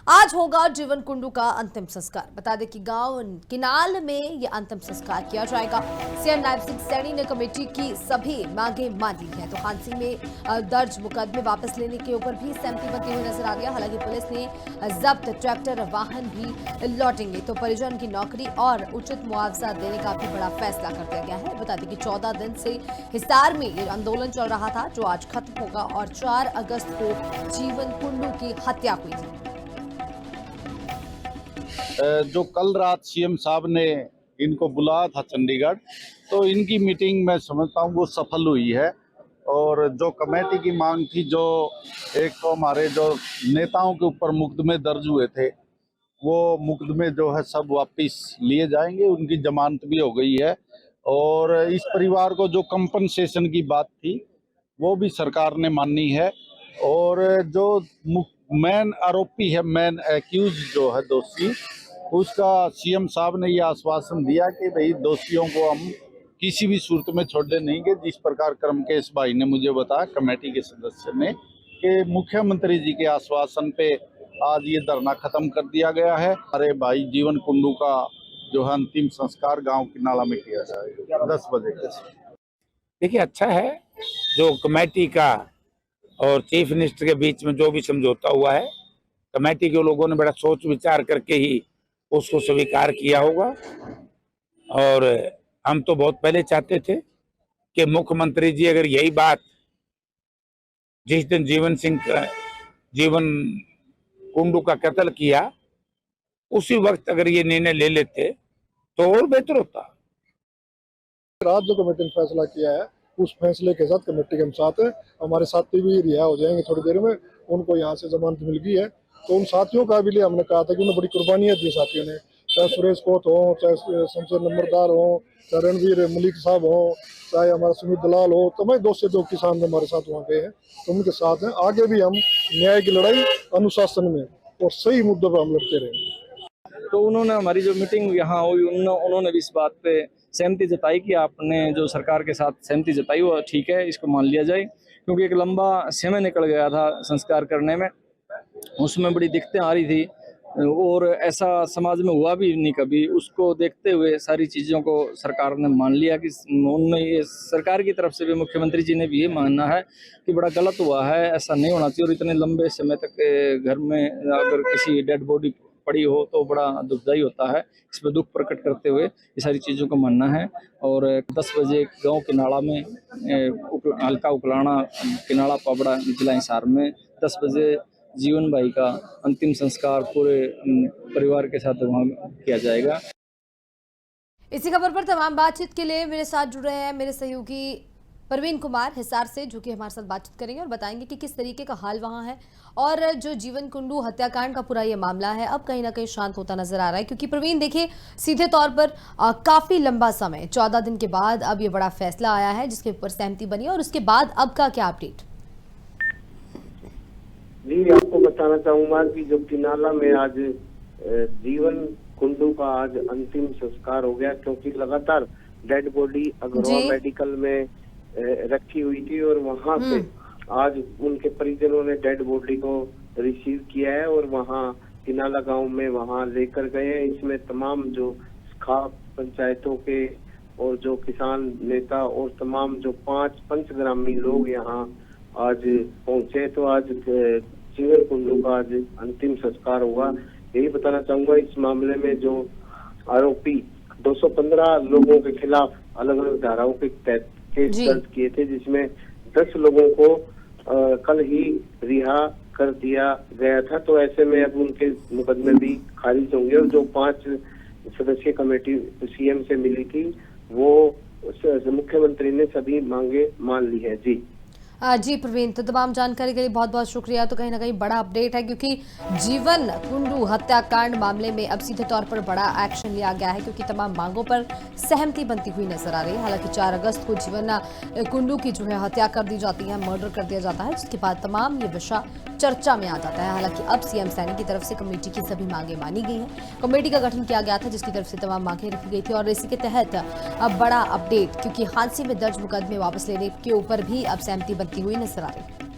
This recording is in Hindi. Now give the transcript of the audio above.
आज होगा जीवन कुंडू का अंतिम संस्कार। बता दें कि गांव किनाल में यह अंतिम संस्कार किया जाएगा। सीएम नायब सिंह सैनी ने कमेटी की सभी मांगे मान ली हैं। तो हांसी में दर्ज मुकदमे वापस लेने के ऊपर भी सहमति बनती हुई नजर आ रही है। हालांकि पुलिस ने जब्त ट्रैक्टर वाहन भी लौटेंगे। तो परिजन की नौकरी और उचित मुआवजा देने का भी बड़ा फैसला कर दिया गया है। बता दें कि 14 दिन से हिसार में ये आंदोलन चल रहा था, जो आज खत्म होगा और 4 अगस्त को जीवन कुंडू की हत्या हुई थी। जो कल रात सीएम साहब ने इनको बुलाया था चंडीगढ़, तो इनकी मीटिंग मैं समझता हूँ वो सफल हुई है। और जो कमेटी की मांग थी, जो एक तो हमारे जो नेताओं के ऊपर मुकदमे दर्ज हुए थे, वो मुकदमे जो है सब वापस लिए जाएंगे। उनकी जमानत भी हो गई है। और इस परिवार को जो कंपनसेशन की बात थी, वो भी सरकार ने मानी है। और जो मेन आरोपी है, मेन एक्यूज जो है दोषी, उसका सीएम साहब ने यह आश्वासन दिया कि भाई दोषियों को हम किसी भी सूरत में छोड़ने नहीं देंगे। जिस प्रकार कर्मकेश भाई ने मुझे बताया, कमेटी के सदस्य ने, कि मुख्यमंत्री जी के आश्वासन पे आज ये धरना खत्म कर दिया गया है। हमारे भाई जीवन कुंडू का जो है अंतिम संस्कार गांव किनाला में किया जाएगा 10 बजे। देखिए, अच्छा है जो कमेटी का और चीफ मिनिस्टर के बीच में जो भी समझौता हुआ है, कमेटी के लोगों ने बड़ा सोच विचार करके ही उसको स्वीकार किया होगा। और हम तो बहुत पहले चाहते थे कि मुख्यमंत्री जी अगर यही बात जिस दिन जीवन कुंडू का कत्ल किया, उसी वक्त अगर ये निर्णय ले लेते तो और बेहतर होता। रात जो कमेटी ने फैसला किया है, उस फैसले के साथ कमेटी के हम साथ है। हमारे साथी भी रिहा हो जाएंगे थोड़ी देर में, उनको यहाँ से जमानत मिल गई है। तो उन साथियों का भी लिए हमने कहा था कि उन्हें बड़ी कुर्बानियां दी साथियों ने, चाहे सुरेश कोत हो, चाहे शमशेर नंबरदार हो, चाहे रणवीर मलिक साहब हो, चाहे हमारा सुमित दलाल हो, तमाम 2 से 2 किसान हमारे साथ वहाँ गए हैं। तो उनके साथ हैं। आगे भी हम न्याय की लड़ाई अनुशासन में और सही मुद्दों पर हम लड़ते रहेंगे। तो उन्होंने हमारी जो मीटिंग यहाँ हुई, उन्होंने भी इस बात पे सहमति जताई कि आपने जो सरकार के साथ सहमति जताई वो ठीक है, इसको मान लिया जाए। क्योंकि एक लंबा समय निकल गया था संस्कार करने में, उसमें बड़ी दिक्कतें आ रही थी और ऐसा समाज में हुआ भी नहीं कभी। उसको देखते हुए सारी चीज़ों को सरकार ने मान लिया कि उन्होंने ये सरकार की तरफ से भी, मुख्यमंत्री जी ने भी ये मानना है कि बड़ा गलत हुआ है, ऐसा नहीं होना चाहिए। और इतने लंबे समय तक घर में अगर किसी डेड बॉडी पड़ी हो तो बड़ा दुखदायी होता है। इस पर दुख प्रकट करते हुए ये सारी चीज़ों को मानना है। और 10 बजे गांव किनाला में हल्का उकलाना, किनाला पाबड़ा जिला हिसार में 10 बजे जीवन भाई का अंतिम संस्कार पूरे परिवार के साथ वहाँ किया जाएगा। इसी खबर पर तमाम बातचीत के लिए मेरे साथ जुड़ रहे हैं मेरे सहयोगी परवीन कुमार हिसार से, जो कि हमारे साथ बातचीत करेंगे और बताएंगे कि किस तरीके का हाल वहां है और जो जीवन कुंडू हत्याकांड का पूरा ये मामला है अब कहीं ना कहीं शांत होता नजर आ रहा है। क्योंकि प्रवीण देखिए, सीधे तौर पर काफी लंबा समय 14 दिन के बाद अब ये बड़ा फैसला आया है जिसके ऊपर सहमति बनी है, और उसके बाद अब का क्या अपडेट? जी, आपको बताना चाहूंगा कि जो किनाला में आज जीवन कुंडू का आज अंतिम संस्कार हो गया, क्योंकि लगातार डेड बॉडी अग्रवाल मेडिकल में रखी हुई थी और वहां से आज उनके परिजनों ने डेड बॉडी को रिसीव किया है और वहां किनाला गांव में वहां लेकर गए हैं। इसमें तमाम जो खाप पंचायतों के और जो किसान नेता और तमाम जो 5 पंचग्रामी लोग यहाँ आज पहुंचे। तो आज जीवन कुंडू का आज अंतिम संस्कार हुआ। यही बताना चाहूंगा, इस मामले में जो आरोपी 215 लोगों के खिलाफ अलग अलग धाराओं के तहत केस दर्ज किए थे, जिसमें 10 लोगों को कल ही रिहा कर दिया गया था। तो ऐसे में अब उनके मुकदमे भी खारिज होंगे और जो 5 सदस्यीय कमेटी सीएम से मिली थी, वो मुख्यमंत्री ने सभी मांगे मान ली है। जी प्रवीण, तो तमाम जानकारी के लिए बहुत बहुत शुक्रिया। तो कहीं ना कहीं बड़ा अपडेट है, क्योंकि जीवन कुंडू हत्याकांड मामले में अब सीधे तौर पर बड़ा एक्शन लिया गया है, क्योंकि तमाम मांगों पर सहमति बनती हुई नजर आ रही है। हालांकि 4 अगस्त को जीवन कुंडू की जो है हत्या कर दी जाती है, मर्डर कर दिया जाता है, जिसके बाद तमाम ये विषय चर्चा में आ जाता है। हालांकि अब सीएम सैनी की तरफ से कमेटी की सभी मांगे मानी गई हैं। कमेटी का गठन किया गया था, जिसकी तरफ से तमाम मांगे रखी गई थी और इसी के तहत अब बड़ा अपडेट, क्योंकि हादसे में दर्ज मुकदमे वापस लेने के ऊपर भी अब सहमति बनती हुई नजर आ रही है।